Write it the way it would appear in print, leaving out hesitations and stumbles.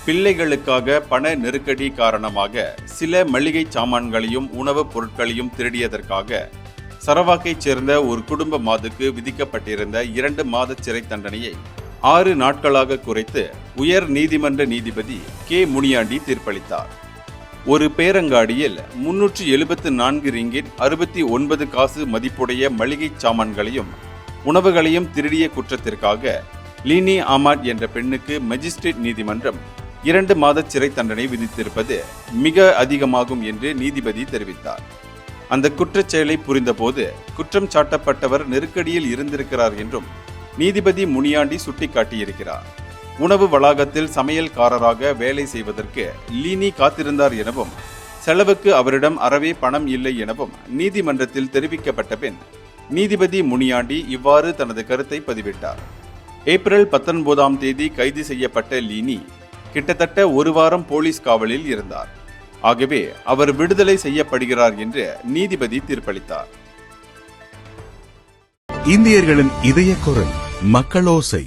பிள்ளைகளுக்காக பண நெருக்கடி காரணமாக சில மளிகை சாமான்களையும் உணவுப் பொருட்களையும் திருடியதற்காக சரவாக்கைச் சேர்ந்த ஒரு குடும்ப மாதுக்கு விதிக்கப்பட்டிருந்த 2 மாத சிறை தண்டனையை 6 நாட்களாக குறைத்து உயர் நீதிமன்ற நீதிபதி கே முனியாண்டி தீர்ப்பளித்தார். ஒரு பேரங்காடியில் 374 ரிங்கிட் 69 காசு மதிப்புடைய மளிகை சாமான்களையும் உணவுகளையும் திருடிய குற்றத்திற்காக லீனி ஆமாட் என்ற பெண்ணுக்கு மேஜிஸ்ட்ரேட் நீதிமன்றம் 2 மாத சிறை தண்டனை விதித்திருப்பது மிக அதிகமாகும் என்று நீதிபதி தெரிவித்தார். அந்த குற்றச் செயலை புரிந்தபோது குற்றம் சாட்டப்பட்டவர் நெருக்கடியில் இருந்திருக்கிறார் என்றும் நீதிபதி முனியாண்டி சுட்டிக்காட்டியிருக்கிறார். உணவு வளாகத்தில் சமையல்காரராக வேலை செய்வதற்கு லீனி காத்திருந்தார் எனவும் செலவுக்கு அவரிடம் அறவே பணம் இல்லை எனவும் நீதிமன்றத்தில் தெரிவிக்கப்பட்ட பின் நீதிபதி முனியாண்டி இவ்வாறு தனது கருத்தை பதிவிட்டார். ஏப்ரல் 19ஆம் தேதி கைது செய்யப்பட்ட லீனி கிட்டத்தட்ட 1 வாரம் போலீஸ் காவலில் இருந்தார். ஆகவே அவர் விடுதலை செய்யப்படுகிறார் என்று நீதிபதி தீர்ப்பளித்தார். இந்தியர்களின் இதய குரல் மக்களோசை.